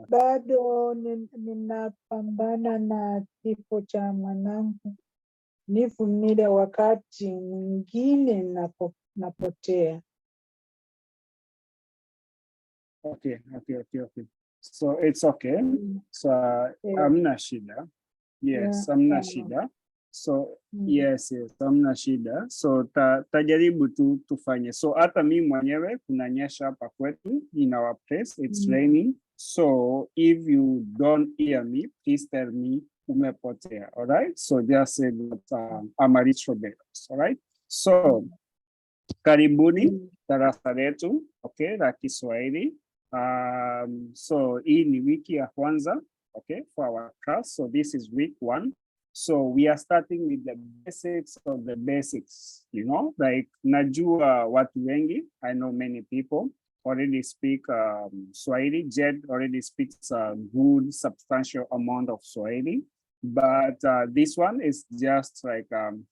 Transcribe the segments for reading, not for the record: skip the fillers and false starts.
Bado ninapambana na kifo cha mwanangu. Nivumile wakati mwingine napotea. Okay. So it's okay. So amna shida. Yes, amna shida. So yes, amna shida. So tajaribu tu tufanye. So hata mimi mwenyewe kunanyesha hapa kwetu in our place. It's raining. So if you don't hear me, please tell me umepotea. All right? So just say that I'm a rich all right? So karibuni darasa letu, okay, la Kiswahili. So hii ni wiki ya kwanza, okay, for our class. So this is week 1. So we are starting with the basics of the basics, you know, like najua watu wengi, I know many people already speak Swahili. Jed already speaks a good substantial amount of Swahili. But this one is just like,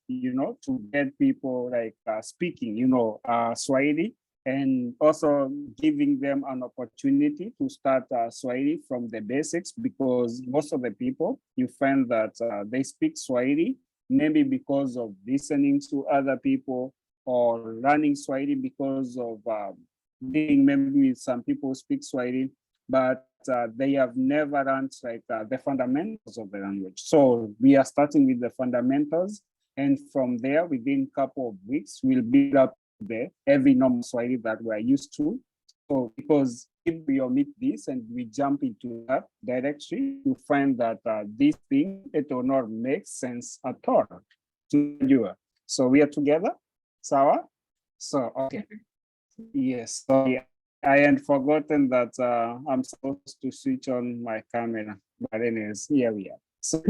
you know, to get people like speaking, you know, Swahili, and also giving them an opportunity to start Swahili from the basics, because most of the people, you find that they speak Swahili, maybe because of listening to other people or learning Swahili because of being maybe some people speak Swahili, but they have never learned like the fundamentals of the language. So we are starting with the fundamentals, and from there, within a couple of weeks, we'll build up the every normal Swahili that we're used to. So because if we omit this and we jump into that directory, you find that this thing, it will not make sense at all to you. So we are together, Sawa? So, okay. Yes, sorry. I had forgotten that I'm supposed to switch on my camera, but anyways, here we are. So,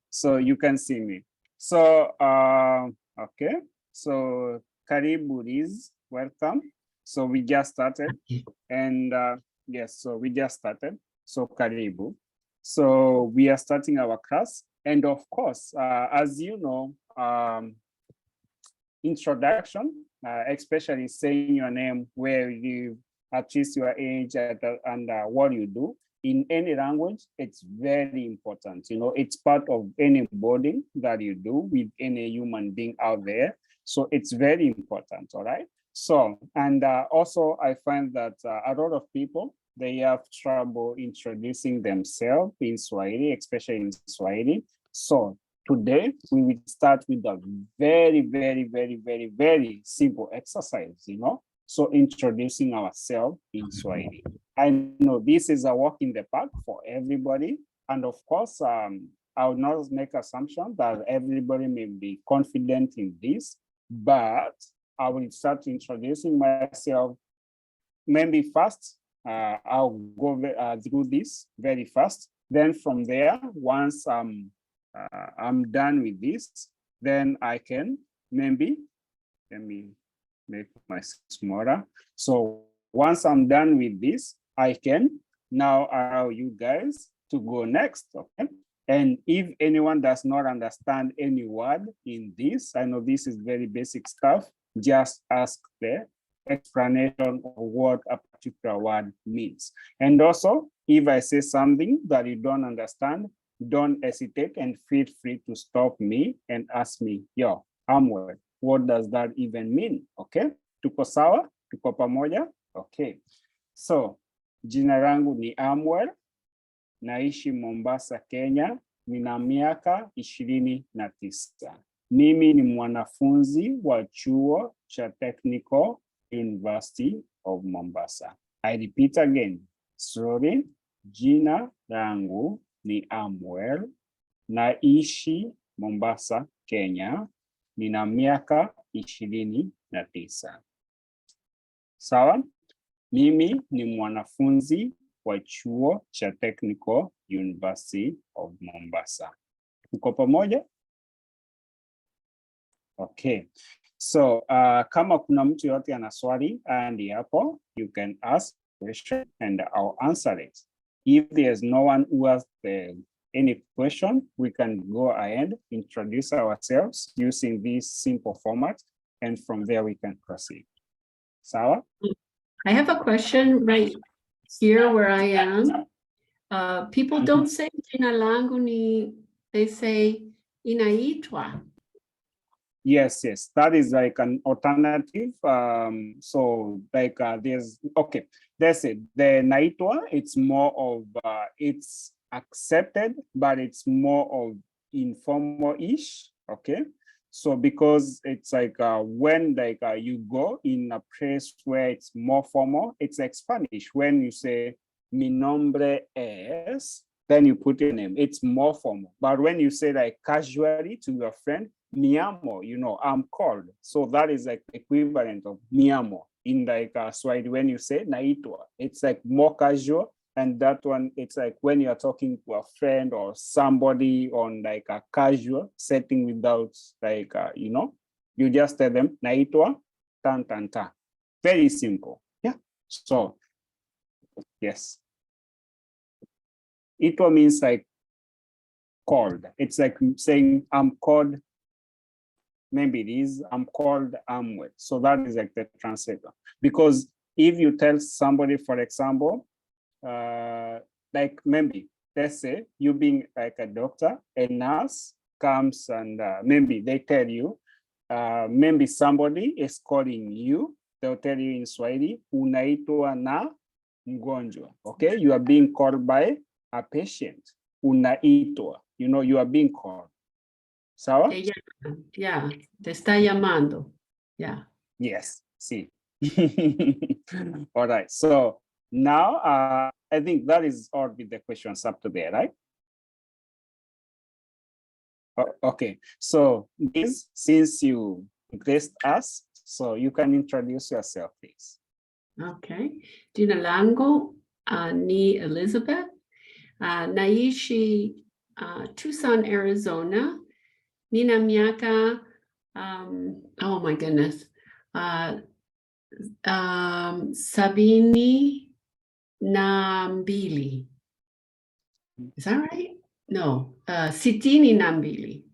so you can see me. So, okay. So, Karibu is welcome. So we just started, and yes, so we just started. So Karibu. So we are starting our class, and of course, as you know, introduction, especially saying your name, where you live, at least your age, and what you do in any language, it's very important. You know, it's part of any bonding that you do with any human being out there. So it's very important, all right? So, and also I find that a lot of people, they have trouble introducing themselves in Swahili, especially in Swahili. So today we will start with a very simple exercise, you know? So introducing ourselves in Swahili. I know this is a walk in the park for everybody. And of course, I will not make assumption that everybody may be confident in this, but I will start introducing myself maybe first. I'll go through this very fast. Then from there, once I'm done with this, then I can maybe, let me make my smaller. So once I'm done with this, I can now allow you guys to go next, okay? And if anyone does not understand any word in this, I know this is very basic stuff, just ask the explanation of what a particular word means. And also, if I say something that you don't understand, don't hesitate and feel free to stop me and ask me, yo, Amwell, what does that even mean? Okay, tuko sawa? Tuko pamoja? Okay, so jina langu ni Amwell, naishi Mombasa, Kenya, nina miaka 29. Mimi ni mwanafunzi wa chuo cha Technical University of Mombasa. I repeat again, sorry, jina langu ni Amwell, naishi Mombasa, Kenya, nina miaka 29. Sawa? Mimi ni mwanafunzi wa chuo cha Technical University of Mombasa. Tuko pamoja? Okay. So, kama kuna mtu yote ana swali and hapo, you can ask question and I'll answer it. If there's no one who has any question, we can go ahead, introduce ourselves using this simple format, and from there we can proceed. Sawa? I have a question right here where I am. People don't say jina langu ni, they say inaitwa. Yes, yes, that is like an alternative. So like there's, okay, that's it. The naitwa, it's more of, it's accepted, but it's more of informal-ish, okay? So because it's like when like you go in a place where it's more formal, it's like Spanish. When you say, mi nombre es, then you put your name, it's more formal. But when you say like casually to your friend, mi amo, you know, I'm called. So that is like equivalent of mi amo in like Swahili. When you say naitwa, it's like more casual. And that one, it's like when you're talking to a friend or somebody on like a casual setting without like, you know, you just tell them naitwa, tan, tan, tan. Very simple. Yeah. So, yes. Itwa means like called. It's like saying I'm called, maybe it is, I'm called Amwet. So that is like the translator. Because if you tell somebody, for example, like maybe, let's say you being like a doctor, a nurse comes and maybe they tell you, maybe somebody is calling you, they'll tell you in Swahili, unaitwa na mgonjwa, okay? You are being called by a patient, unaitwa, you know, you are being called. Sawa? Yeah, te está llamando. Yeah. Yes, see. All right, so now I think that is all with the questions up to there, right? Okay, so this, since you graced us, so you can introduce yourself, please. Okay. Jina langu ni Elizabeth. Naishi Tucson, Arizona. Nina miaka, oh my goodness, sabini na mbili. Is that right? No, sitini na mbili.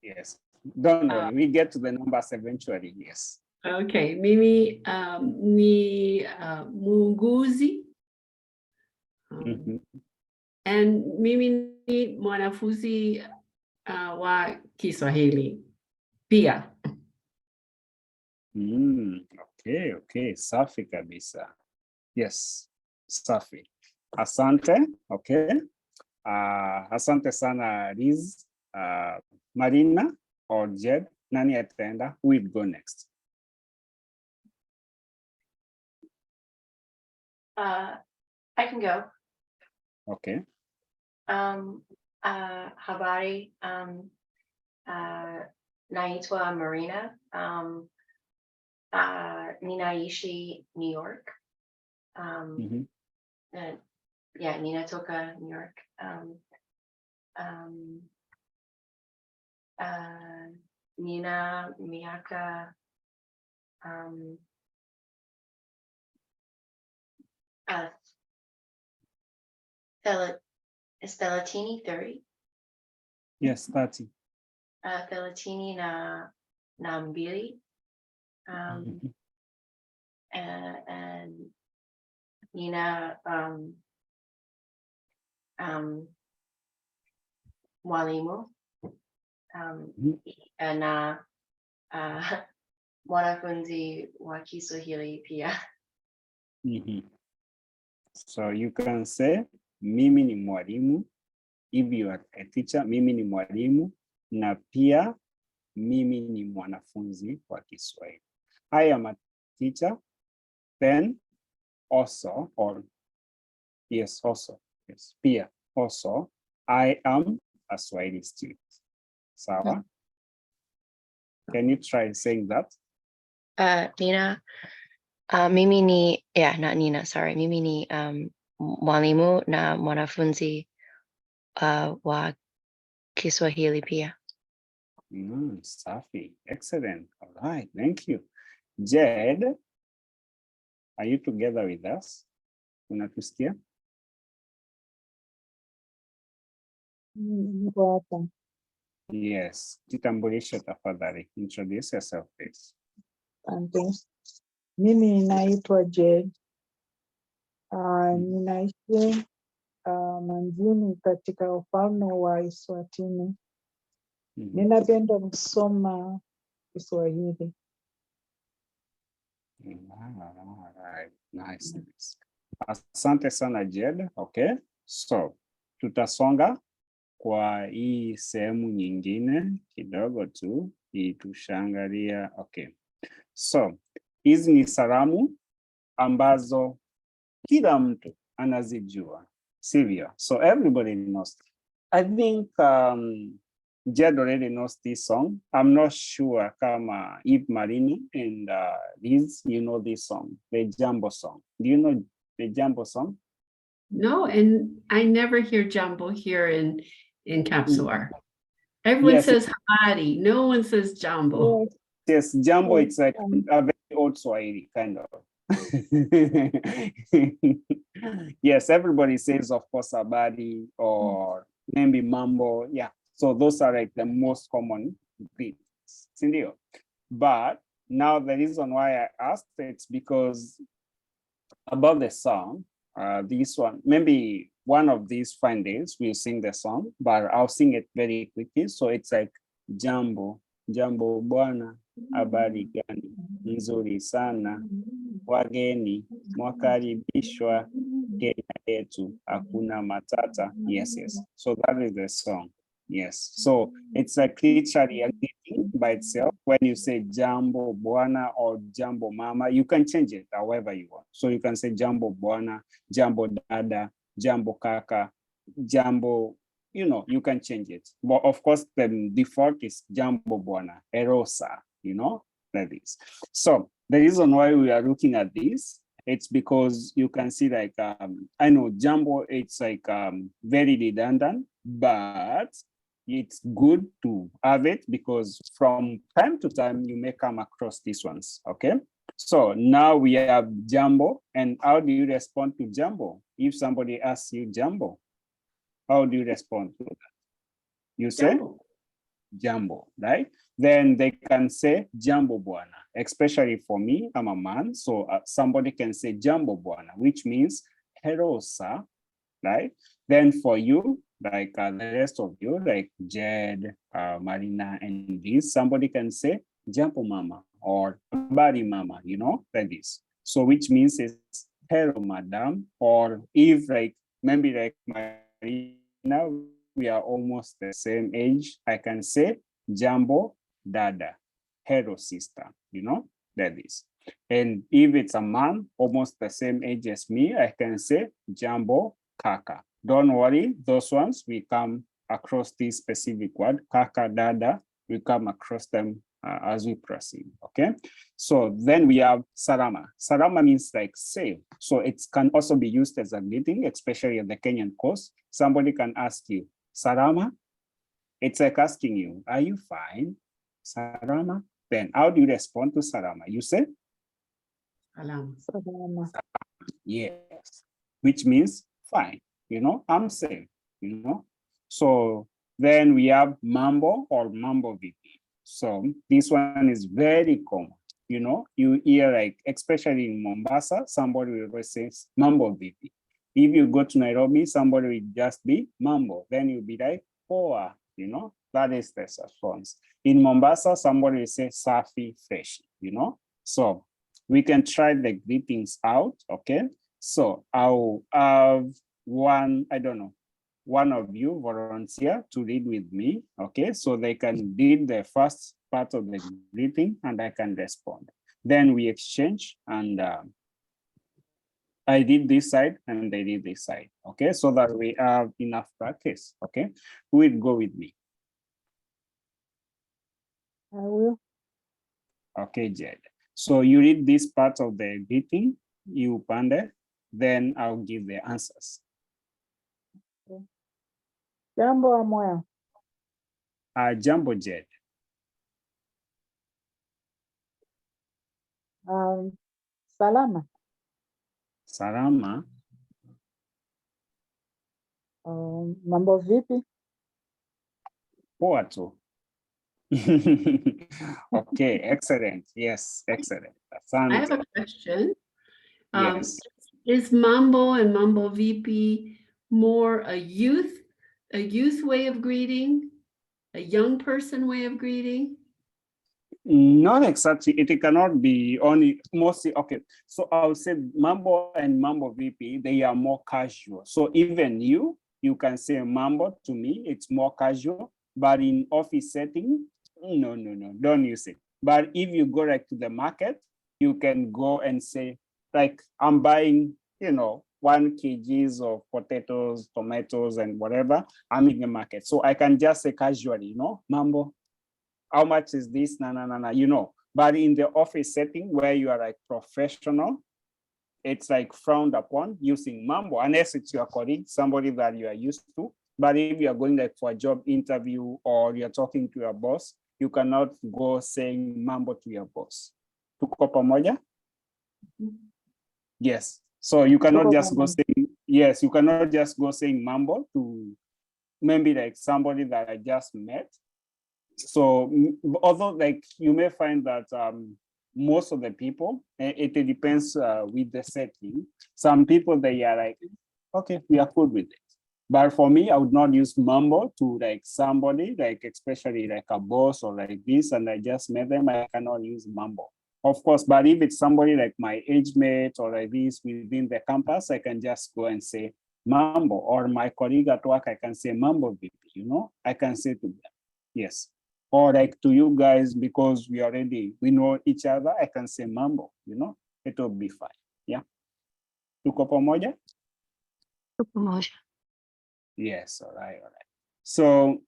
Yes, don't worry, we get to the numbers eventually, yes. Okay, mimi ni muuguzi. And mimi ni mwanafunzi wa Kiswahili pia. Okay, okay, safi kabisa. Yes, safi. Asante, okay. Asante sana Liz, Marina or Jed, nani ataenda? Who will go next? I can go. Okay. Habari, naitwa Marina. Ninaishi New York. Yeah, ninatoka New York. Nina miaka is Thelatini 30? Yes, 30. Thelatini na mbili. And Nina mwalimu na mwanafunzi wa Kiswahili pia. So you can say mimi ni mwalimu, if you are a teacher, mimi ni mwalimu na pia mimi ni mwanafunzi wa Kiswahili. I am a teacher, then also, or yes, also, yes, pia, also, I am a Swahili student. Sawa? Can you try saying that? Nina, mimi ni, yeah, not Nina, sorry. Mimi ni mwalimu na mwanafunzi wa Kiswahili pia. Safi, excellent. All right, thank you. Jed, are you together with us? Unatusikia? Yes, jitambulishe tafadhali. Introduce yourself, please. Asante. Mimi naitwa Jed. Ninaishi Manzini katika ufalme wa Eswatini. Ninapenda kusoma Kiswahili. Alright, nice. Asante sana Jed. Okay, so tutasonga kwa hii sehemu nyingine kidogo tu tushangalia. Okay, so hizi ni salamu ambazo kila mtu anazijua, sivyo? So everybody knows. I think Jed already knows this song. I'm not sure kama if Marina and Liz, you know this song, the Jambo song. Do you know the Jambo song? No, and I never hear Jambo here in Kapsawar. Everyone Yes. says Habari. No one says Jambo. Yes, Jambo, it's like a very old Swahili, kind of. Yes, everybody says, of course, Habari or maybe Mambo. Yeah, so those are like the most common greetings. Sindio? But now the reason why I asked it's because about the song, this one, maybe one of these fine days we'll sing the song, but I'll sing it very quickly. So it's like Jambo, Jambo Bwana, habari gani, nzuri sana, wageni, mwakaribishwa, Kenya yetu, hakuna matata. Yes, yes. So that is the song. Yes. So it's like literally a greeting by itself. When you say Jambo Bwana or Jambo Mama, you can change it however you want. So you can say Jambo Bwana, Jambo Dada, Jambo Kaka, Jambo, you know, you can change it. But of course, the default is Jambo Bwana, Erosa, you know, like this. So the reason why we are looking at this, it's because you can see like, I know Jambo, it's like very redundant, but it's good to have it because from time to time you may come across these ones, okay? So now we have Jambo, and how do you respond to Jambo? If somebody asks you Jambo, how do you respond to that? You say Jambo, Jambo, right? Then they can say Jambo Bwana, especially for me, I'm a man, so somebody can say Jambo Bwana, which means hello, sir, right? Then for you, like the rest of you, like Jed, Marina, and this, somebody can say Jambo Mama or Bari Mama, you know, like this. So which means it's hello, madam, or if like maybe like Marina, we are almost the same age, I can say Jambo Dada, hello sister, you know, like this. And if it's a man, almost the same age as me, I can say Jambo Kaka. Don't worry, those ones, we come across this specific word, Kaka, Dada, we come across them as we proceed, okay? So then we have Sarama. Sarama means like save. So it can also be used as a greeting, especially at the Kenyan coast. Somebody can ask you, Sarama? It's like asking you, are you fine? Sarama? Then how do you respond to Sarama? You say? Salama. Yes, which means fine, you know, I'm safe, you know. So then we have Mambo or Mambo VP. So this one is very common, you know, you hear like, especially in Mombasa, somebody will always say Mambo VP. If you go to Nairobi, somebody will just be Mambo, then you'll be like, Poa, you know, that is the response. In Mombasa, somebody will say Safi Fresh, you know. So we can try the greetings out, okay? So I'll have one, I don't know, one of you volunteer to read with me, okay? So they can read the first part of the greeting and I can respond. Then we exchange and I did this side and they did this side, okay? So that we have enough practice, okay? Who will go with me? I will. Okay, Jed. So you read this part of the greeting, you pande, then I'll give the answers. Jambo Amoya. Jambo, Jed. Salama. Salama. Mambo vipi? Poa tu. Okay, excellent. Yes, excellent. I have Asante. a question. Yes. Is Mambo and Mambo VP more a youth way of greeting, a young person way of greeting? Not exactly. It cannot be only mostly okay. So I would say Mambo and Mambo VP, they are more casual. So even you can say Mambo to me, it's more casual. But in office setting, no, don't use it. But if you go like to the market, you can go and say, like, I'm buying, 1 kg of potatoes, tomatoes, and whatever. I'm in the market. So I can just say casually, Mambo. How much is this? No. But in the office setting where you are like professional, it's like frowned upon using Mambo, unless it's your colleague, somebody that you are used to. But if you are going like for a job interview or you're talking to your boss, you cannot go saying Mambo to your boss. Tuko pamoja? Yes. So you cannot just go saying, yes, you cannot just go saying Mambo to maybe like somebody that I just met. So although like you may find that most of the people, it depends with the setting. Some people, they are like, okay, we are good with it. But for me, I would not use Mambo to like somebody, like especially like a boss or like this, and I just met them, I cannot use Mambo. Of course, but if it's somebody like my age mate or like this within the campus, I can just go and say Mambo, or my colleague at work, I can say Mambo VP, I can say to them, yes. Or like to you guys, because we know each other, I can say Mambo, it will be fine. Yeah. Tuko pamoja? Tupo moja. Yes, all right. So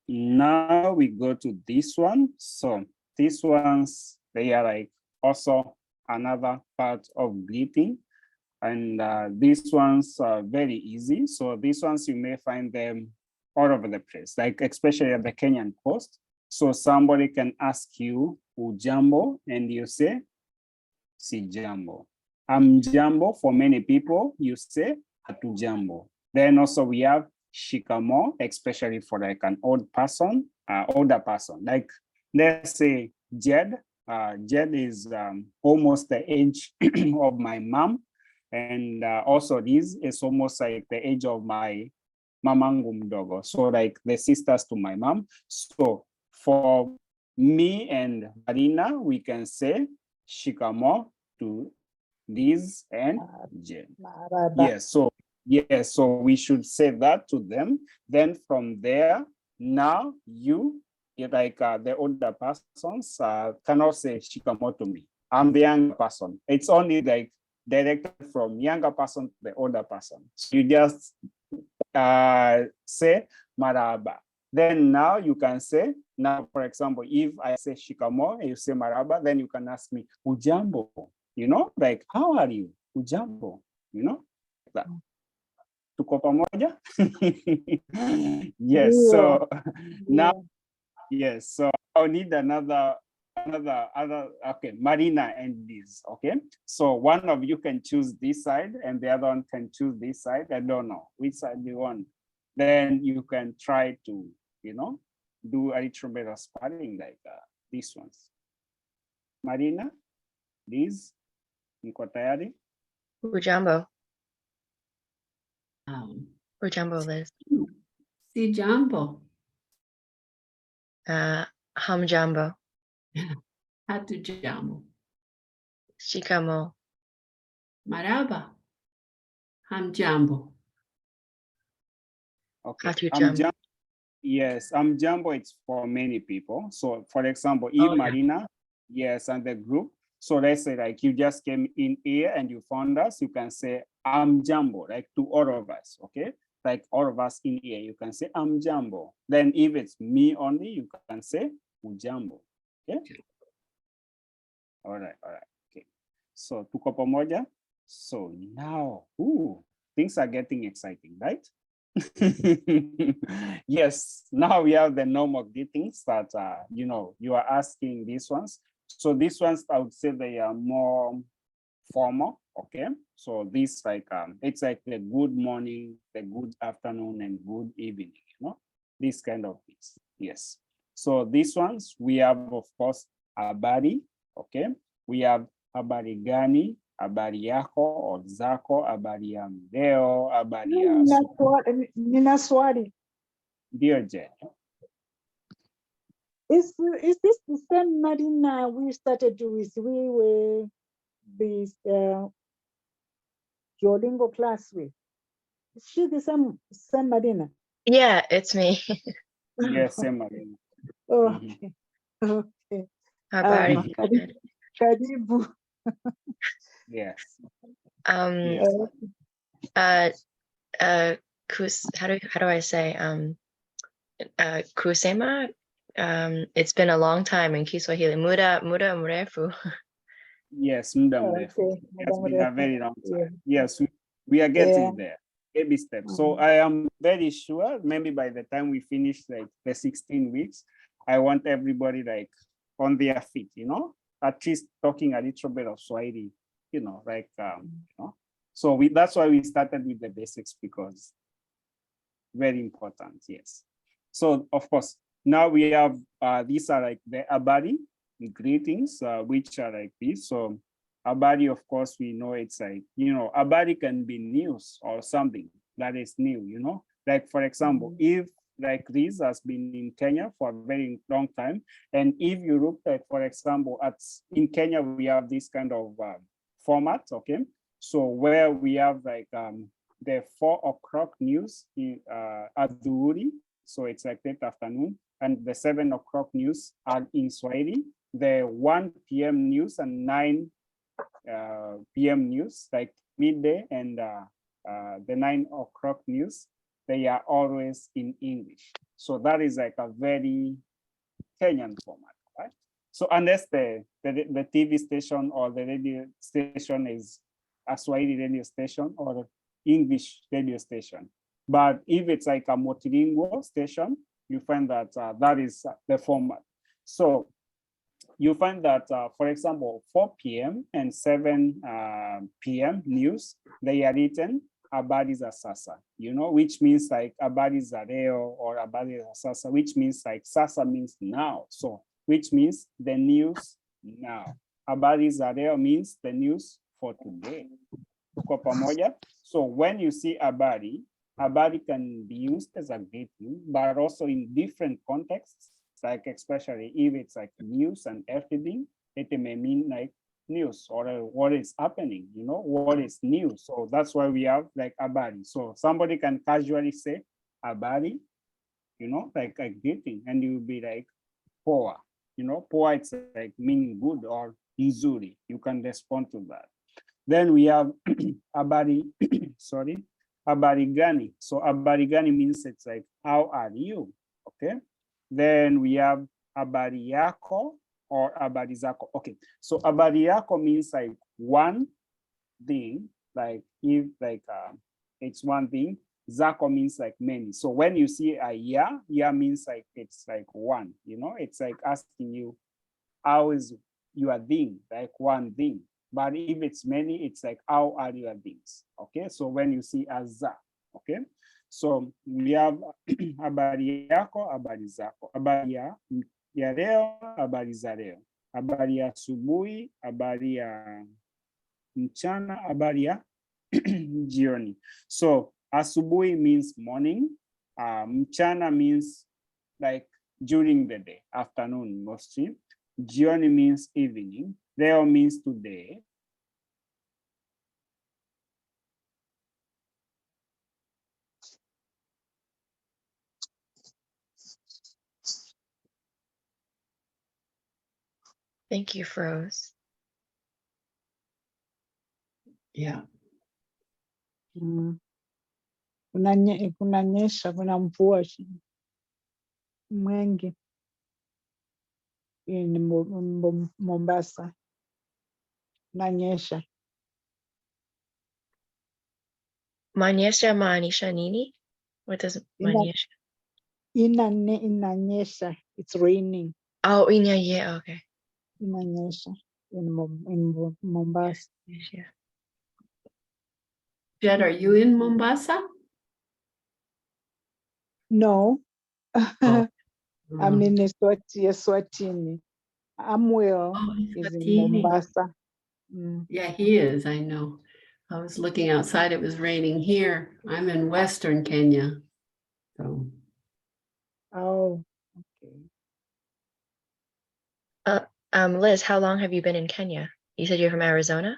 now we go to this one. So these ones, they are like also another part of greeting. And these ones are very easy. So these ones, you may find them all over the place, like especially at the Kenyan coast. So somebody can ask you, Ujambo, and you say, Sijambo. Jambo, for many people, you say, Hatujambo. Then also we have Shikamo, especially for like an older person. Like let's say Jed. Jed is almost the age of my mom. And also this is almost like the age of my mamangu mdogo. So like the sisters to my mom. So for me and Marina, we can say Shikamo to Liz and Jen. Yes, so we should say that to them. Then from there, now you, like the older persons, cannot say Shikamo to me. I'm the younger person. It's only like directed from younger person to the older person. So you just say Maraba. Then now you can say, now for example, if I say Shikamo and you say Maraba, then you can ask me, Ujambo, like, how are you? Ujambo, that. Tuko pamoja? Yes, so now, yes, so I'll need another, okay, Marina and Liz, okay? So one of you can choose this side and the other one can choose this side. I don't know which side you want. Then you can try to, do a little bit of sparring like these ones. Marina, Liz, niko tayari? Ujambo. Ujambo, Liz. Sijambo. Hamjambo. Hatujambo. Shikamo. Maraba. Hamjambo. Okay. Hatujambo. Yes, Jambo, it's for many people. So for example, if Marina, yes, and the group. So let's say like you just came in here and you found us, you can say Jambo, like to all of us, okay? Like all of us in here, you can say Jambo. Then if it's me only, you can say Ujambo, okay? All right, okay. So tuko pamoja. So now, things are getting exciting, right? Yes, now we have the normal greetings that you are asking these ones. So these ones, I would say they are more formal, okay? So this like it's like the good morning, the good afternoon, and good evening, this kind of things. Yes. So these ones, we have, of course, habari, okay? We have habari gani, habari yako or zako, habari ya leo, habari ya Nina swali. ndio je. Is this the same Marina we started with? We were this Duolingo class with. Is she the same Marina? Yeah, it's me. Yes, Marina. Okay. Okay. Habari. Karibu. Yes. Yes. How do I say kusema? It's been a long time in Kiswahili. Muda mrefu. Yes, muda mrefu. It's been a very long time. Yes, we are getting there. Baby steps. So I am very sure maybe by the time we finish like the 16 weeks, I want everybody like on their feet, at least talking a little bit of Swahili, like, So that's why we started with the basics, because very important, yes. So of course, now we have, these are like the habari greetings, which are like this. So habari, of course, we know it's like, habari can be news or something that is new, like for example, if like Riz has been in Kenya for a very long time, and if you look at, for example, in Kenya, we have this kind of format, okay? So where we have like the 4 o'clock news at Dhuhuri, so it's like late afternoon, and the 7 o'clock news are in Swahili, the 1 p.m. news and 9 p.m. news, like midday, and the 9 o'clock news, they are always in English. So that is like a very Kenyan format, right? So unless the TV station or the radio station is a Swahili radio station or English radio station. But if it's like a multilingual station, you find that that is the format. So you find that, for example, 4 p.m. and 7 p.m. news, they are written habari za sasa, which means like habari za leo or habari za sasa, which means like sasa means now. So which means the news now. Habari za leo means the news for today. Tuko pamoja? So when you see habari can be used as a greeting, but also in different contexts, like especially if it's like news and everything, it may mean like news or what is happening, what is new. So that's why we have like habari. So somebody can casually say habari, like a greeting, and you will be like poa, poa, it's like meaning good or nzuri. You can respond to that. Then we have habari, habari gani. So habari gani means it's like, how are you? Okay. Then we have habari yako or habari zako. Okay. So habari yako means like one thing, like if like it's one thing. Zako means like many. So when you see a ya means like it's like one, it's like asking you, how is your thing, like one thing. But if it's many, it's like, how are your things? Okay, so when you see a za, okay? So we have habari yako, habari zako, habari ya leo, habari za leo, habari ya asubuhi, habari ya mchana, habari ya jioni. So asubuhi means morning, mchana means like during the day, afternoon mostly. Jioni means evening. Leo means today. Thank you, Froze. Yeah. Kunanyesha, kuna mvua mwingi in Mombasa. Kunanyesha. Manyesha maanisha nini? What does manyesha? Inanyesha. It's raining. Oh, yeah, okay. Inanyesha in Mombasa. Yeah. Jed, are you in Mombasa? No. Oh. I'm in Eswatini. Amwell Oh, is in Eswatini. Mombasa. Yeah, he is. I know. I was looking outside. It was raining here. I'm in Western Kenya. So Oh, okay. Liz, how long have you been in Kenya? You said you're from Arizona?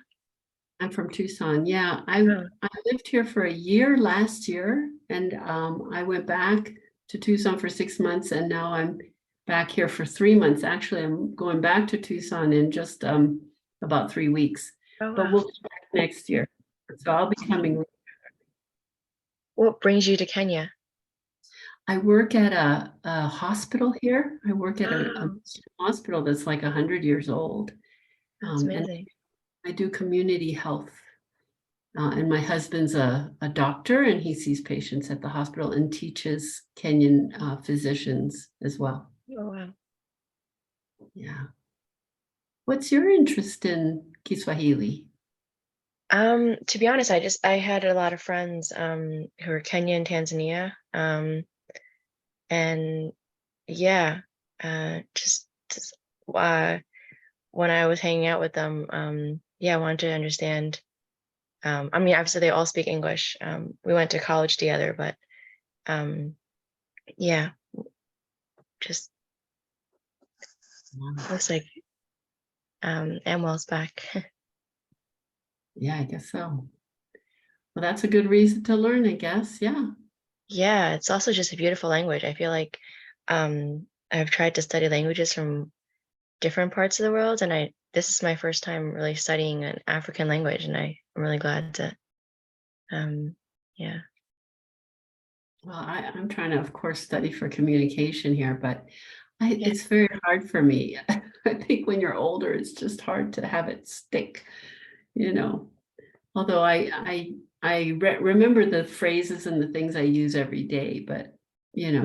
I'm from Tucson. Yeah, I Oh. lived here for a year last year, and I went back to Tucson for 6 months, and now I'm back here for 3 months. Actually, I'm going back to Tucson in just about 3 weeks. Oh, But wow. we'll be back next year. So I'll be coming. What brings you to Kenya? I work at a hospital here. I work at a Oh, hospital that's like 100 years old. that's And amazing. I do community health. And my husband's a doctor, and he sees patients at the hospital and teaches Kenyan physicians as well. Oh, wow. Yeah. What's your interest in Kiswahili? To be honest, I had a lot of friends who are Kenya and Tanzania. And yeah, just when I was hanging out with them, yeah, I wanted to understand. I mean, obviously they all speak English. We went to college together, but yeah, just looks like Amwell's back. Yeah, I guess so. Well, that's a good reason to learn, I guess. Yeah. Yeah, it's also just a beautiful language. I feel like I've tried to study languages from different parts of the world, and this is my first time really studying an African language, and I'm really glad to yeah. Well, I'm trying to, of course, study for communication here, but it's very hard for me. I think when you're older, it's just hard to have it stick, you know. Although I remember the phrases and the things I use every day, but you know,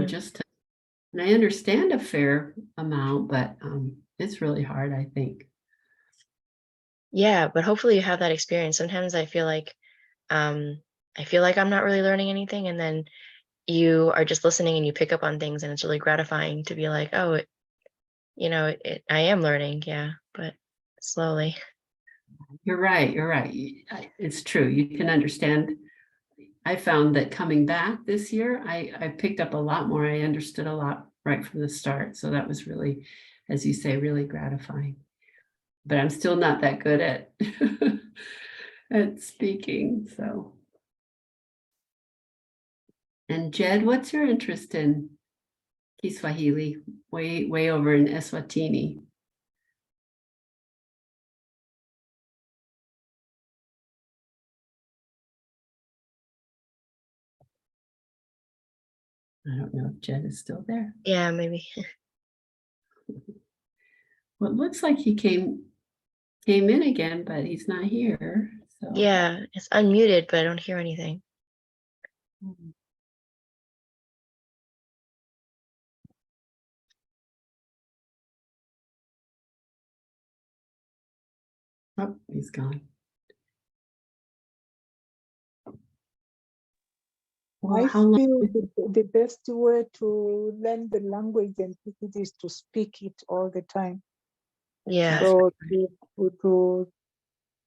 and I understand a fair amount, but it's really hard, I think. Yeah, but hopefully you have that experience. Sometimes I feel like I'm not really learning anything, and then you are just listening and you pick up on things, and it's really gratifying to be like, oh, I am learning, yeah, but slowly. You're right. You're right. It's true. You can understand. I found that coming back this year, I picked up a lot more. I understood a lot right from the start. So that was really, as you say, really gratifying. But I'm still not that good at at speaking. So, and Jed, what's your interest in Kiswahili? Way over in Eswatini. I don't know if Jed is still there. Yeah, maybe. Well, it looks like he came in again, but he's not here. So Yeah, it's unmuted, but I don't hear anything. Oh, he's gone. Well, I how long? feel the best way to learn the language and speak it is to speak it all the time. Yeah. So to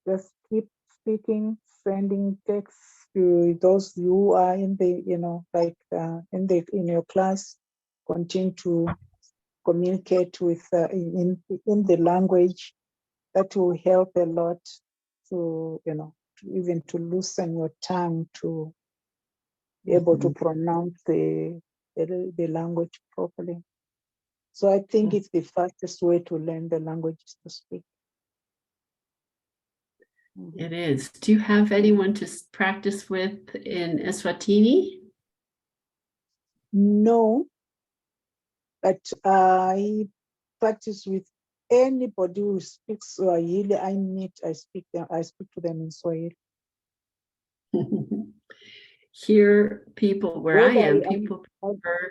just keep speaking, sending texts to those who are in the, like in your class, continue to communicate with in the language. That will help a lot to, even to loosen your tongue to be able to pronounce the language properly. So I think it's the fastest way to learn the language is to speak. It is. Do you have anyone to practice with in Eswatini? No, but I practice with anybody who speaks Swahili. I speak to them in Swahili. Here, people where I am, people prefer.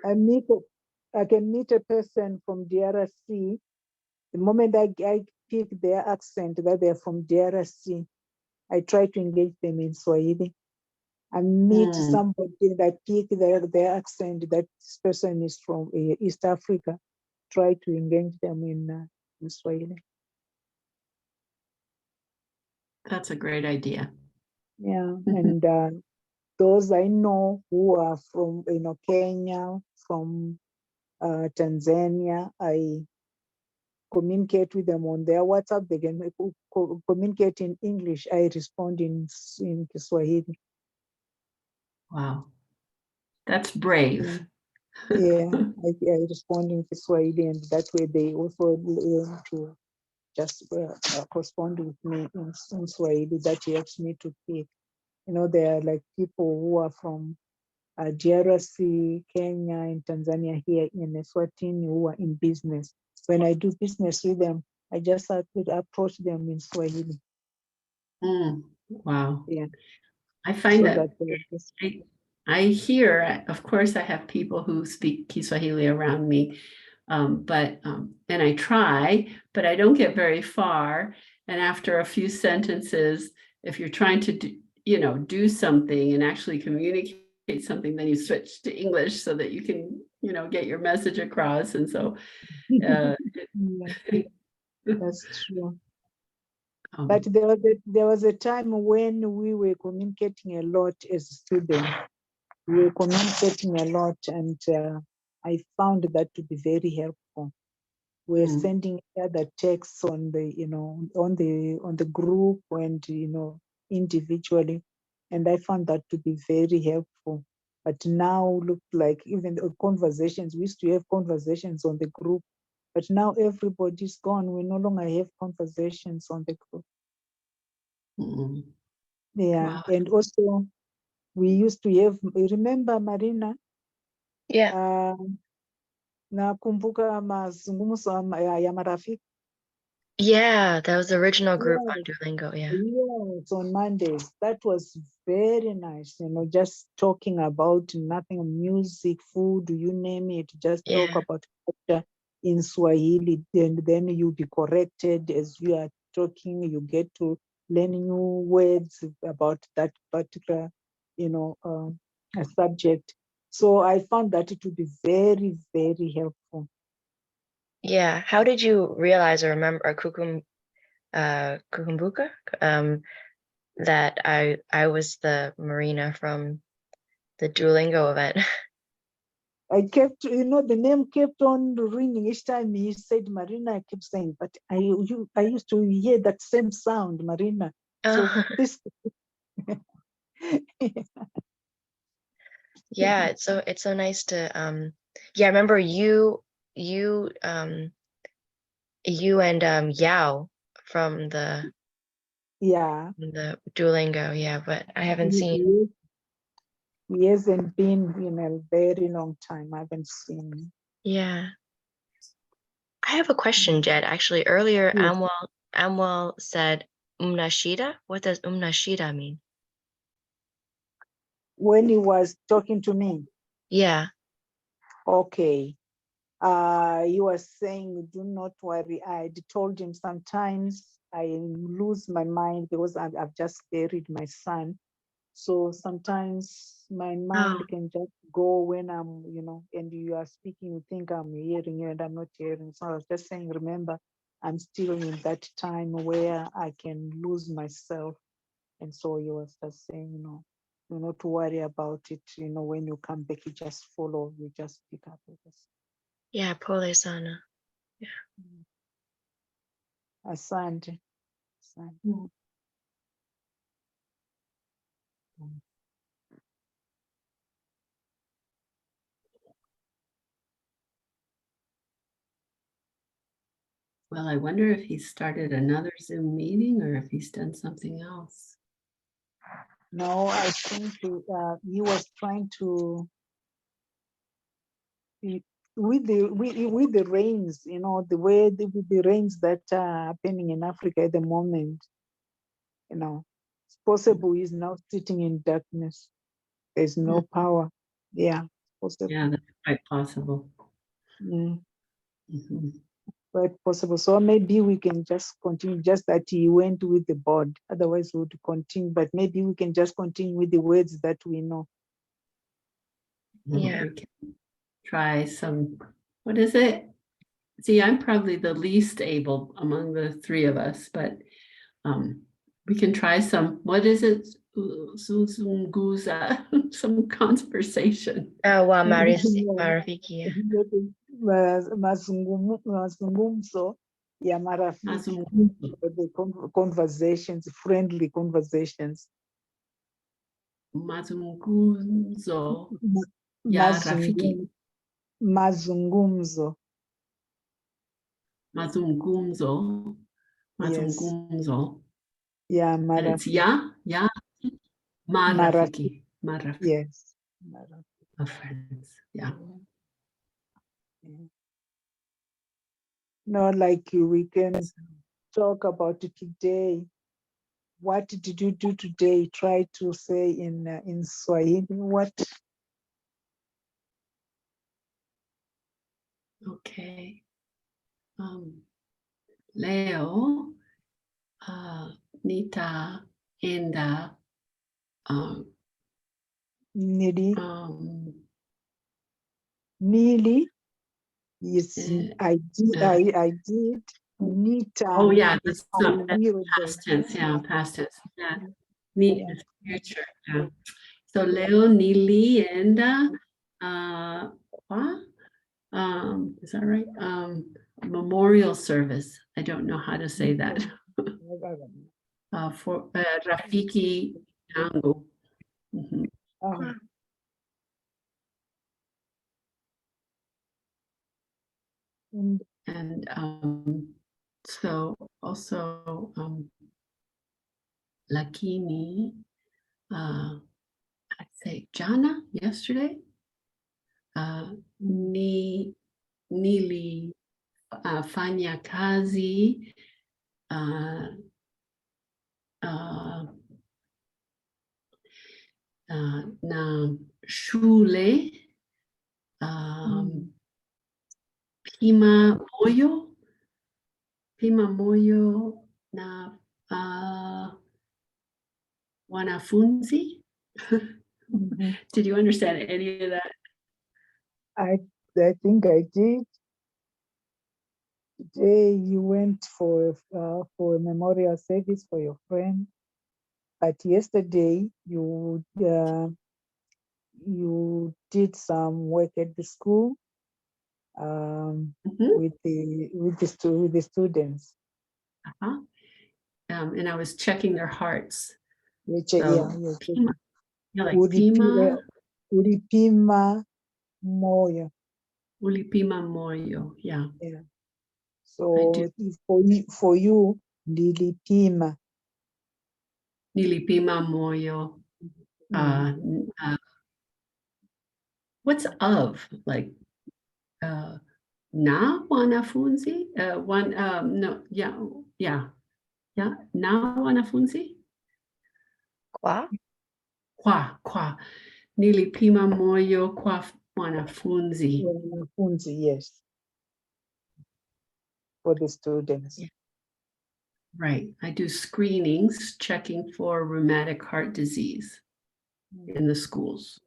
I can meet a person from DRC. The moment I pick their accent that they're from DRC, I try to engage them in Swahili. and meet Mm. somebody that pick their accent, that this person is from East Africa, try to engage them in Swahili. That's a great idea. Yeah, and those I know who are from Kenya, from Tanzania, I communicate with them on their WhatsApp. They can communicate in English. I respond in Swahili. Wow. That's brave. Yeah, I respond in Swahili, and that way they also learn to just correspond with me in Swahili. That helps me to speak. There are like people who are from DRC, Kenya, and Tanzania here in Eswatini who are in business. When I do business with them, I just approach them in Swahili. Mm. Wow. Yeah. I find So that I hear, of course, I have people who speak Kiswahili around me, and I try, but I don't get very far. And after a few sentences, if you're trying to do something and actually communicate something, then you switch to English so that you can, get your message across. And so, yeah, that's true. But there was a time when we were communicating a lot as students. We were communicating a lot, and I found that to be very helpful. We're sending other texts on the on the group and individually, and I found that to be very helpful. But now look like even the conversations, we used to have conversations on the group, but now everybody's gone. We no longer have conversations on the group. Yeah. Wow. And also we used to have, remember Marina? Yeah. Nakumbuka mazungumzo ya marafiki. Yeah, that was the original group Yeah. on Duolingo. Yeah. Yes, on Mondays. That was very nice, just talking about nothing, music, food, you name it, just talk Yeah. about culture in Swahili. Then you be corrected as you are talking, you get to learn new words about that particular, subject. So I found that it would be very, very helpful. Yeah. How did you realize or remember Kukumbuka, that I was the Marina from the Duolingo event? I kept, the name kept on ringing each time he said Marina. I kept saying, but I used to hear that same sound, Marina. So this. Yeah, it's so nice to yeah, I remember you and Yao from the Duolingo, yeah, but I haven't seen. He hasn't been in a very long time. I haven't seen him. Yeah. I have a question, Jed. Actually, earlier Yes. Amwell said umnashida. What does umnashida mean? When he was talking to me. Yeah. Okay. He was saying, do not worry. I told him sometimes I lose my mind because I've just buried my son. So sometimes my mind can just go when I'm, and you are speaking, you think I'm hearing you and I'm not hearing. So I was just saying, remember, I'm still in that time where I can lose myself. And so he was just saying, not to worry about it. When you come back, you just follow, you just pick up with us. Yeah, pole sana. Yeah. Asante. Well, I wonder if he started another Zoom meeting or if he's done something else. No, I think he was trying to, with the rains, the way the rains that are happening in Africa at the moment, it's possible he's now sitting in darkness. There's no power. Yeah, possible. Yeah, that's quite possible. Mm. Mhm. quite possible. So maybe we can just continue, just that he went with the board. Otherwise, we would continue, but maybe we can just continue with the words that we know. Yeah. We can try some, what is it? See, I'm probably the least able among the three of us, but we can try some, what is it? Zungumza, some conversation. Wa marafiki. Mazungumzo ya marafiki, Mazungumzo. the conversations, friendly conversations. Mazungumzo ya rafiki. Mazungumzo. Mazungumzo. Yes. Mazungumzo. Ya And it's marafiki. ya marafiki. Marafiki. Yes. Marafiki. Of friends. Yeah. No, like we can talk about it today. What did you do today? Try to say in Swahili. What? Okay. Leo nitaenda Nili. Nili. Yes, I did. I did. Nita. Oh yeah, that's I not will past tense. Yeah, past tense. Yeah. Yeah. Is future. Yeah. So Leo nilienda is that right? Memorial service. I don't know how to say that. For Rafiki yangu. Mhm. And so also lakini I'd say jana, yesterday, nili fanya kazi na shule pima moyo na wanafunzi. Did you understand any of that? I think I did. Today you went for a memorial service for your friend, but yesterday you did some work at the school with the students. And I was checking their hearts. Which, so, pima, like pima. Ulipima moyo. Ulipima moyo, yeah. So for you, nilipima. Nilipima moyo. What's of? Like na wanafunzi? No, yeah. Na wanafunzi? Kwa? Kwa. Nilipima moyo kwa wanafunzi. Wanafunzi, yes. For the students. Yeah. Right. I do screenings checking for rheumatic heart disease in the schools.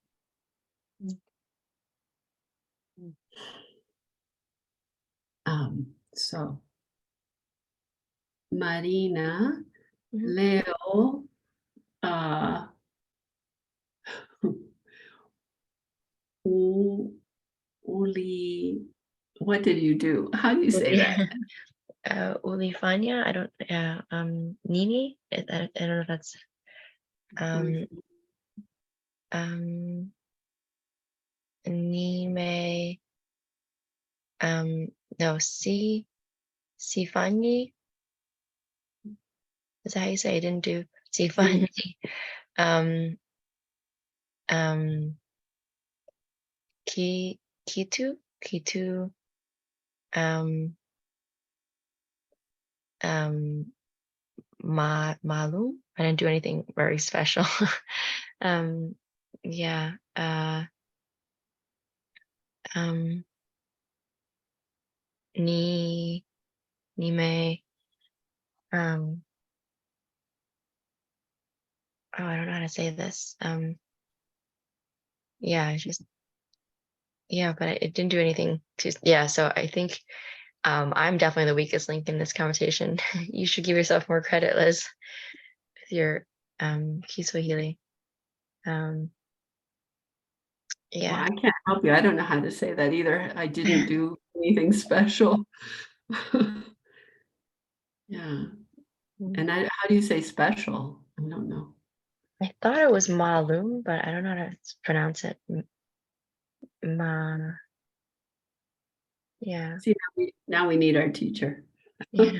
So Marina, Leo, what did you do? How do you say that? Ulifanya, I don't, Nini, I don't know if that's, Nime, no, Sifanyi, is that how you say? I didn't do Sifanyi. Kitu, Malum. I didn't do anything very special. Yeah. Ni Nime. Oh, I don't know how to say this. Yeah, it's just, yeah, but it didn't do anything to, yeah, so I think I'm definitely the weakest link in this conversation. You should give yourself more credit, Liz, with your Kiswahili. Well, Yeah. I can't help you. I don't know how to say that either. I didn't do anything special. Yeah. And how do you say special? I don't know. I thought it was Malum, but I don't know how to pronounce it. Ma. Yeah. See, now we need our teacher. Yeah.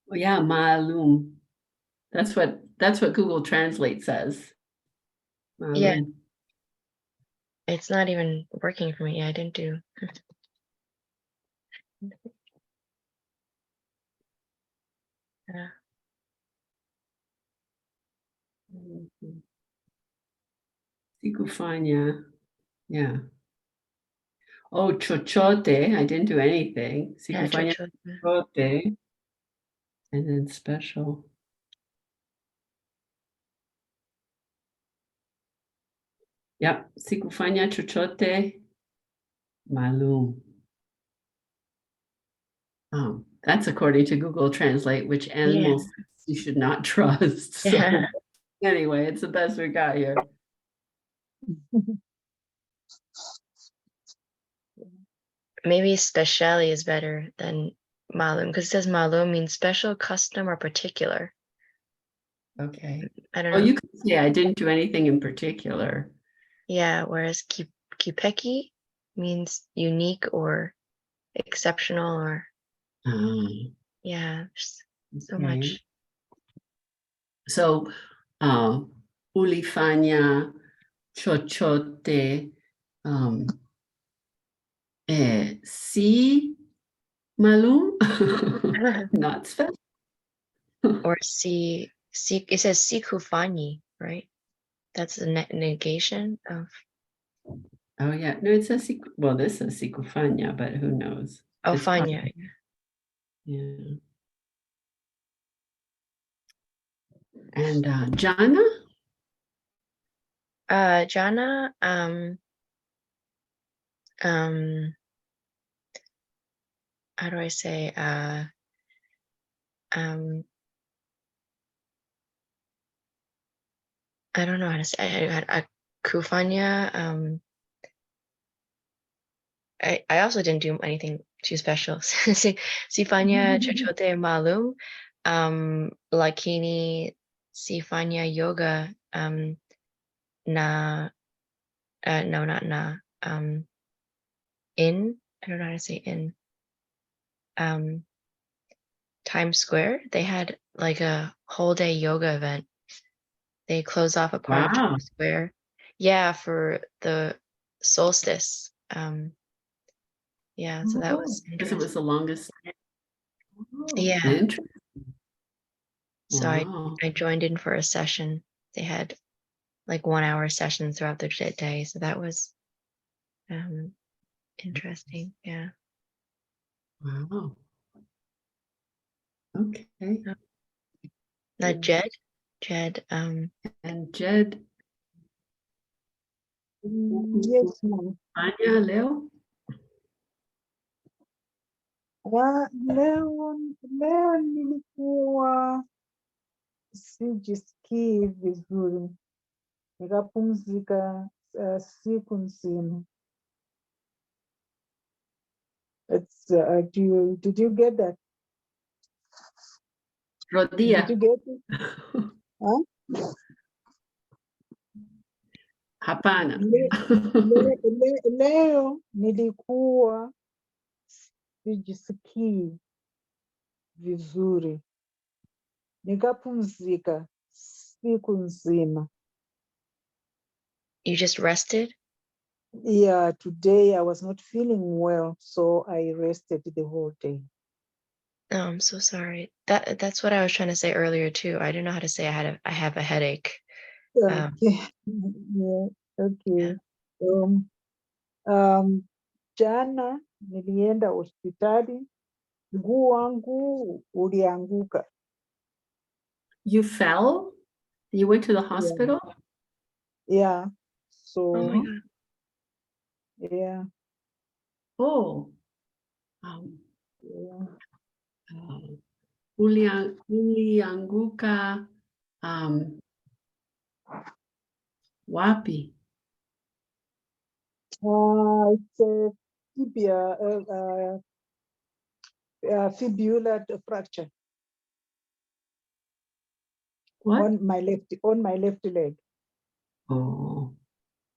Well, yeah, Maalum. That's what Google Translate says. Maalum. Yeah. It's not even working for me. I didn't do. Yeah. Sikufanya. Yeah. Oh, chochote. I didn't do anything. Yeah, Sikufanya chochote. And then special. Yep. Sikufanya chochote. Maalum. That's according to Google Translate, which animals you should not trust. So Yeah. anyway, it's the best we got here. Maybe speciali is better than malum because it says malum means special, custom, or particular. Okay. I don't know. Well, you could say I didn't do anything in particular. Yeah, whereas kipeki means unique or exceptional or yeah, so much. So ulifanya chochote si malum, not special. Or it says sikufani, right? That's the negation of. Oh yeah, no, it says well, this says sikufanya, but who knows? Oh, It's fanya. probably, yeah. And Jana? Jana, how do I say, I don't know how to say, kufanya, I also didn't do anything too special. Sifanya chochote malum, lakini sifanya yoga, na, no, not na, in, I don't know how to say in, Times Square, they had like a whole day yoga event. They closed off a part of Times Square. Yeah, for the solstice. Yeah, so that was because it was the longest. Yeah. Interesting. So I joined in for a session. They had like 1 hour sessions throughout the day. So that was interesting. Yeah. Wow. Okay. Now Jed. And Jed. Yes, ma'am. Anya, Leo. Leo nilikuwa sijisikii vizuri, nikapumzika siku nzima. Did you get that? Rodia. Did you get it? Huh? Hapana. Leo nilikuwa sijisikii vizuri, nikapumzika siku nzima. You just rested? Yeah, today I was not feeling well, so I rested the whole day. Oh, I'm so sorry. That's what I was trying to say earlier too. I didn't know how to say I have a headache. Okay. Yeah, okay. Jana nilienda hospitali, mguu wangu ulianguka. You fell? You went to the hospital? Yeah. Oh my So, God. yeah. Oh. Yeah. Ulianguka wapi? It's a tibia, fibular fracture What? on my left leg. Oh.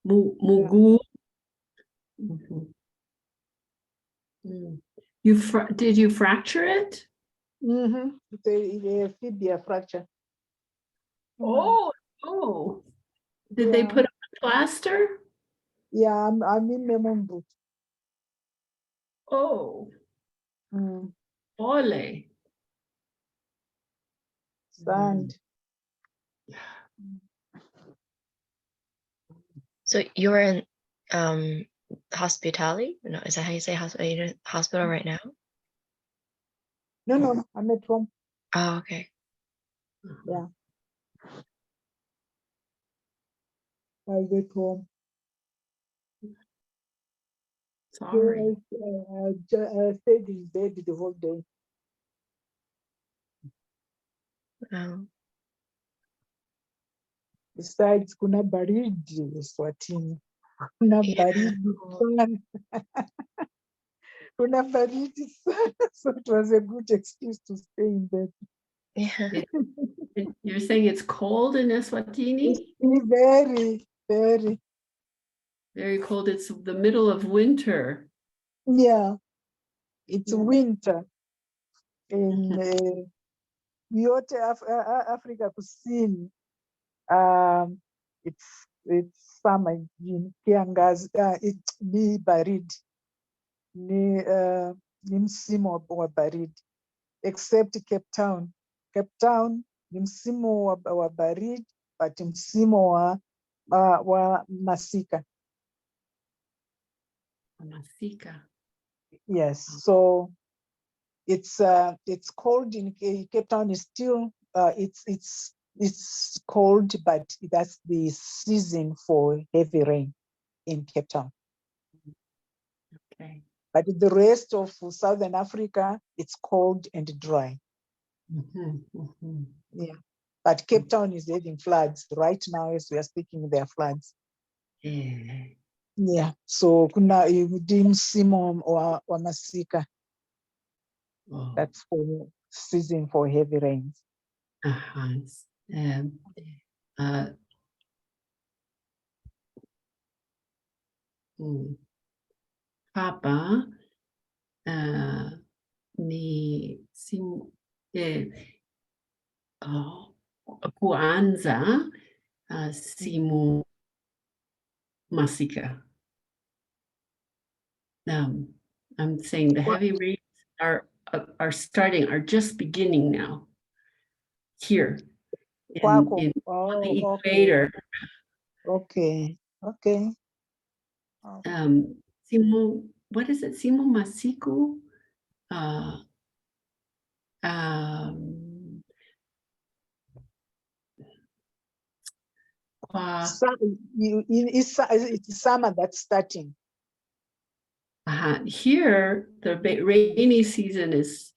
Muguu. Mhm. Mm. Did you fracture it? Mm-hmm. It's a fibia fracture. Oh, oh. Did they Yeah. put on plaster? Yeah, I'm in Memumbu. Oh, Mm. ole. Sand. So you're in hospitality? No, is that how you say hospital? Are you in hospital right now? No, I'm at home. Oh, okay. Yeah. I get home. Sorry. I stayed in bed the whole day. Besides, kuna baridi Eswatini. Kuna Yeah. baridi sana. Kuna baridi sana. So it was a good excuse to stay in bed. Yeah. You're saying it's cold in Eswatini? It's very, very. Very cold. It's the middle of winter. Yeah. It's Yeah. winter in yote Africa Kusini. It's summer in kiangazi. Ni baridi. Ni msimu wa baridi. Except Cape Town. Cape Town ni msimu wa baridi, but msimu wa masika. Masika. Yes, so it's cold in Cape Town. Is still it's cold, but that's the season for heavy rain in Cape Town. Okay. But the rest of Southern Africa, it's cold and dry. Yeah. But Cape Town is having floods right now as we are speaking. There are floods. Yeah. Yeah. So kuna msimu wa masika. Oh. That's for season for heavy rains. Papa ni simu kuanza simu masika. I'm saying the heavy rains are starting, are just beginning now here in the equator. Okay. Simu, what is it? Simu masiku? It's summer that's starting. Here, the rainy season is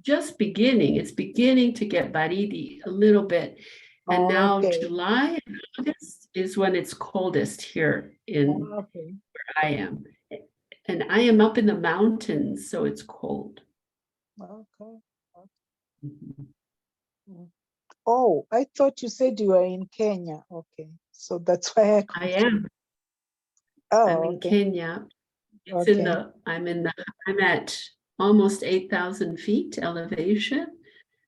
just beginning. It's beginning to get baridi a little bit. And now July and August is when it's coldest here in where I am. And I am up in the mountains, so it's cold. Okay. Oh, I thought you said you were in Kenya. Okay, so that's why I am. I'm in Kenya. It's I'm at almost 8,000 feet elevation.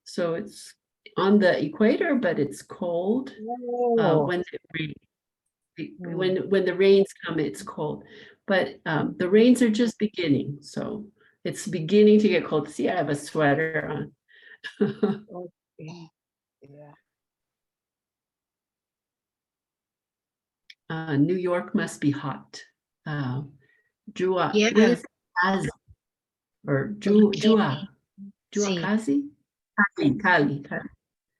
So it's on the equator, but it's cold. When the rains come, it's cold. But the rains are just beginning. So it's beginning to get cold. See, I have a sweater on. Yeah. New York must be hot. Jua, Yeah. what is kazi? Or jua See, kazi? Kali.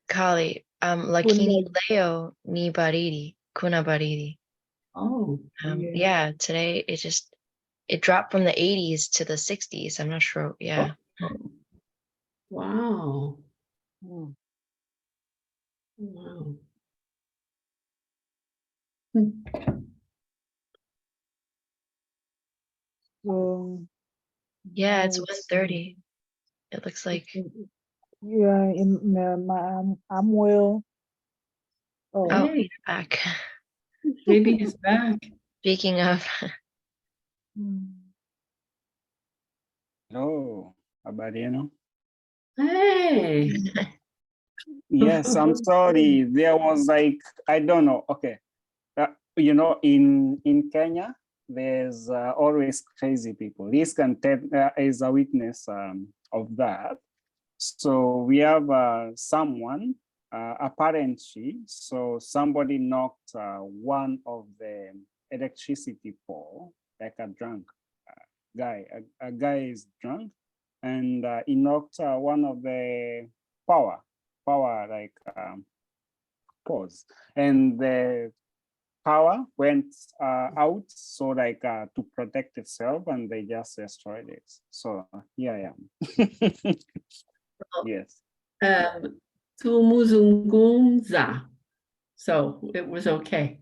Kali, Lakini Leo ni baridi, kuna baridi. Oh, Yeah, today it dropped from the 80s to the 60s. I'm not sure. Yeah. oh. Wow. Wow. Yeah, it's 1:30. It looks like. Yeah, I'm well. Oh, Hey. he's back. Maybe he's back. Speaking of. Hello, habari yenu? Hey. Yes, I'm sorry. There was like, I don't know. Okay. You know, in Kenya, there's always crazy people. This content is a witness of that. So we have someone, apparently, so somebody knocked one of the electricity pole, like a drunk guy. A guy is drunk, and he knocked one of the power like poles, and the power went out, so like to protect itself, and they just destroyed it. So here I am. Yes. Tumuzungumza. So it was okay.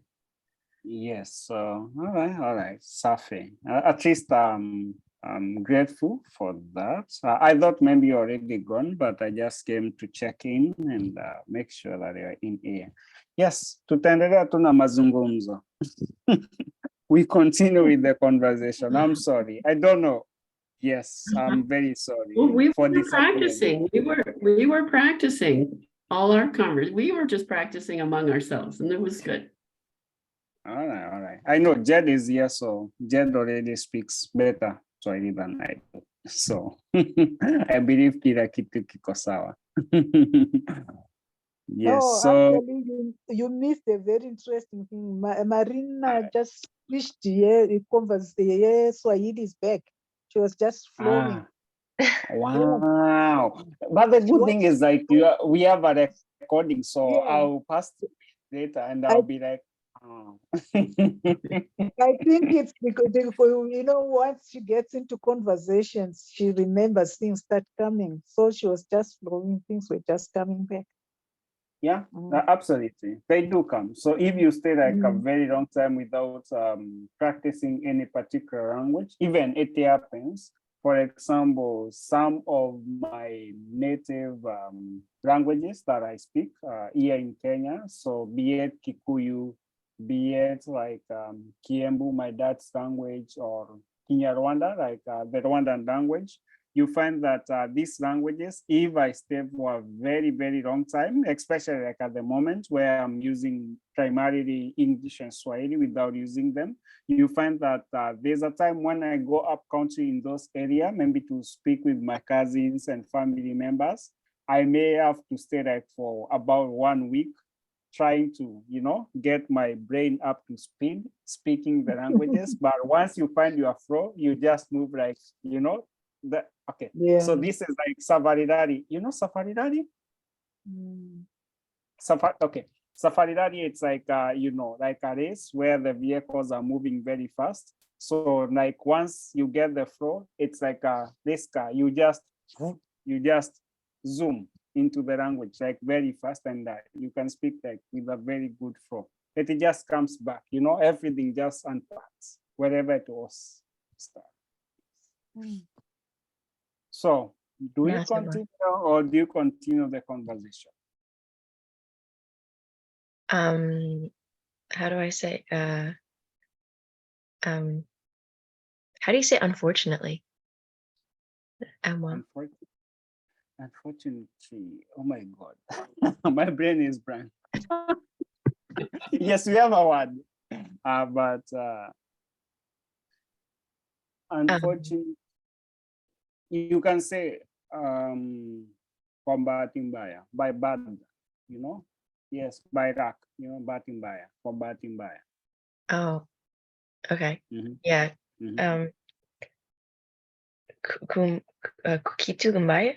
Yes. So all right. Safi. At least I'm grateful for that. I thought maybe you're already gone, but I just came to check in and make sure that you're in here. Yes, tutaendelea tu na mazungumzo. We continue with the conversation. I'm sorry. I don't know. Yes, I'm very sorry. Well, we for were practicing. We were practicing all our conversations. We were just practicing among ourselves, and it was good. All right. I know Jed is here, so Jed already speaks better Swahili than I do. So I believe kila kitu kiko sawa. Yes. Oh, so actually, you missed a very interesting thing. Marina just switched here. Swahili is back. She was just flowing. Wow. But the good thing is like we have a recording, so I'll pass it later and I'll be like, oh. I think it's because, once she gets into conversations, she remembers things start coming. So she was just flowing, things were just coming back. Yeah, absolutely. They do come. So if you stay like a very long time without practicing any particular language, even it happens. For example, some of my native languages that I speak here in Kenya, so be it Kikuyu, be it like Kiembu, my dad's language, or Kinyarwanda, like the Rwandan language, you find that these languages, if I stay for a very, very long time, especially like at the moment where I'm using primarily English and Swahili without using them, you find that there's a time when I go up country in those areas, maybe to speak with my cousins and family members, I may have to stay like for about 1 week, trying to, get my brain up to speed, speaking the languages. But once you find your flow, you just move like, okay. Yeah. So this is like Safaridari. You know Safaridari? Okay. Safaridari, it's like, like a race where the vehicles are moving very fast. So like once you get the flow, it's like this car, you just zoom into the language like very fast, and you can speak like with a very good flow. It just comes back, everything just unpacks wherever it was started. So do you continue or do you continue the conversation? How do I say, how do you say unfortunately? Unfortunately, oh my God, my brain is blank. Yes, we have a word, but unfortunately, you can say kwa bahati mbaya, by bad, yes, by luck, bahati mbaya, kwa bahati mbaya. Oh, okay. Mhm, Yeah. mhm. Kukitu kumbaya.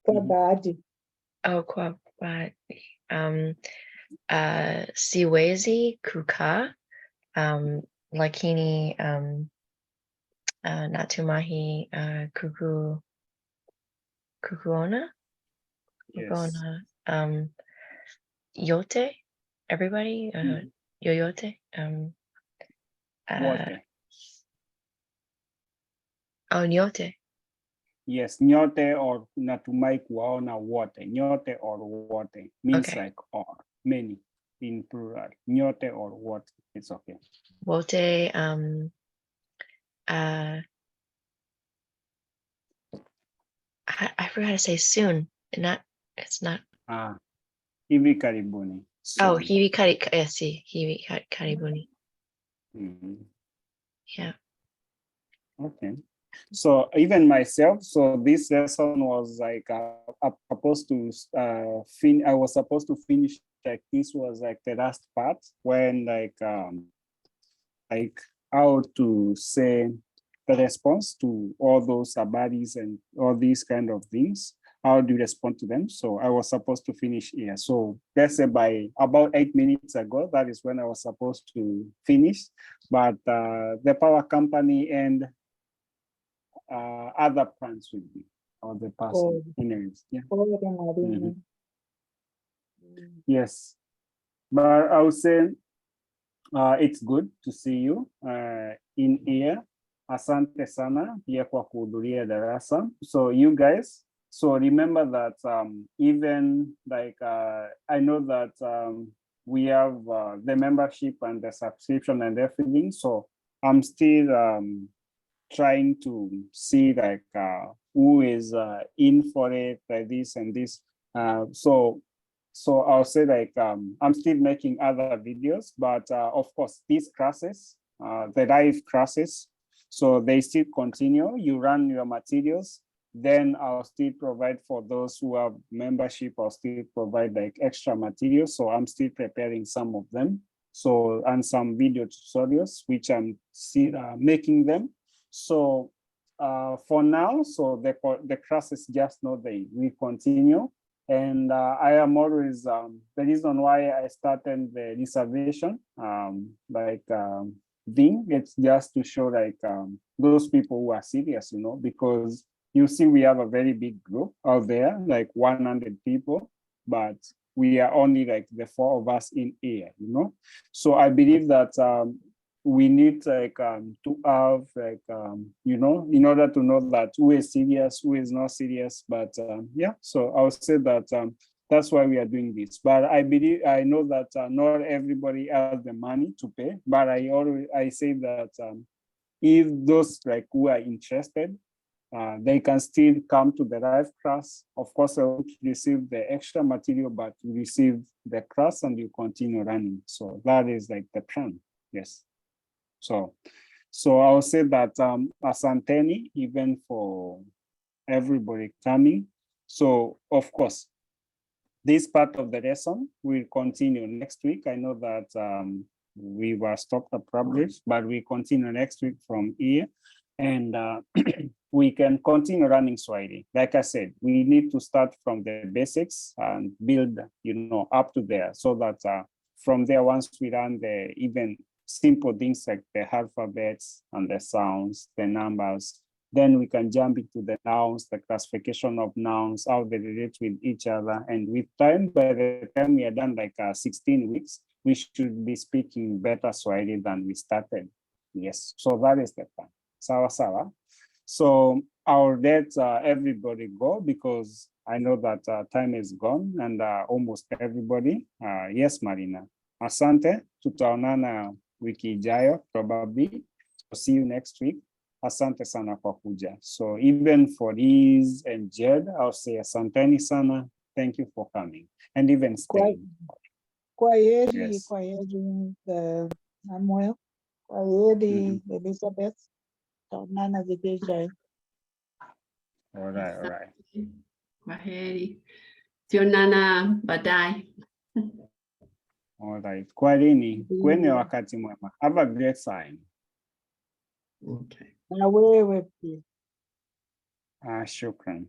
Kabadi. Oh, kwa siwezi kukaa. Lakini natumahi kukuona. Yes. Yote, everybody, Mhm. yoyote. Wote. Nyote. Yes, nyote or natumai kuwaona wote. Nyote or wote means Okay. like or, many in plural. Nyote or wote, it's okay. Wote, I forgot to say soon. It's not. Hivi karibuni. Oh, Soon. hivi karibuni. Mhm. Yeah. Okay. So even myself, so this lesson was like supposed to I was supposed to finish, like this was like the last part when like how to say the response to all those abadis and all these kind of things. How do you respond to them? So I was supposed to finish here. So let's say by about 8 minutes ago, that is when I was supposed to finish. But the power company and other plans will be, or the person. Anyways, yeah. Mhm. Yes, but I would say it's good to see you in here. Asante sana pia kwa kuhudhuria darasa. So you guys, so remember that even like I know that we have the membership and the subscription and everything. So I'm still trying to see like who is in for it, like this and this. So I'll say like I'm still making other videos, but of course these classes, the live classes, so they still continue. You run your materials, then I'll still provide for those who have membership. I'll still provide like extra materials. So I'm still preparing some of them. So and some video tutorials which I'm still making them. So for now, so the classes just know they will continue. And I am always, the reason why I started the reservation, thing, it's just to show like those people who are serious, because you see we have a very big group out there, like 100 people, but we are only like the 4 of us in here, So I believe that we need like to have like in order to know that who is serious, who is not serious. But yeah, so I would say that that's why we are doing this. But I know that not everybody has the money to pay. But I say that if those like who are interested, they can still come to the live class. Of course, I will receive the extra material, but you receive the class and you continue running. So that is like the plan. Yes. So I'll say that asanteni even for everybody coming. So of course, this part of the lesson will continue next week. I know that we were stopped at publish, but we continue next week from here. And we can continue running Swahili. Like I said, we need to start from the basics and build, up to there, so that from there, once we run the even simple things like the alphabets and the sounds, the numbers, then we can jump into the nouns, the classification of nouns, how they relate with each other. And with time, by the time we are done like 16 weeks, we should be speaking better Swahili than we started. Yes, so that is the plan. Sawa sawa. So I'll let everybody go because I know that time is gone and almost everybody. Yes, Marina. Asante, tutaonana wiki ijayo probably. So see you next week. Asante sana kwa kuja. So even for Liz and Jed, I'll say asanteni sana. Thank you for coming and even staying. Kwa heri, Yes. kwa heri, Samuel. Kwa heri, Elizabeth. Taonana wiki ijayo. All right. Kwaheri. Tionana baadaye. All right. Alright. Kwaherini. Kuwe Ndio. wakati mwema. Have a great time. Okay. Na wewe pia. Shukran.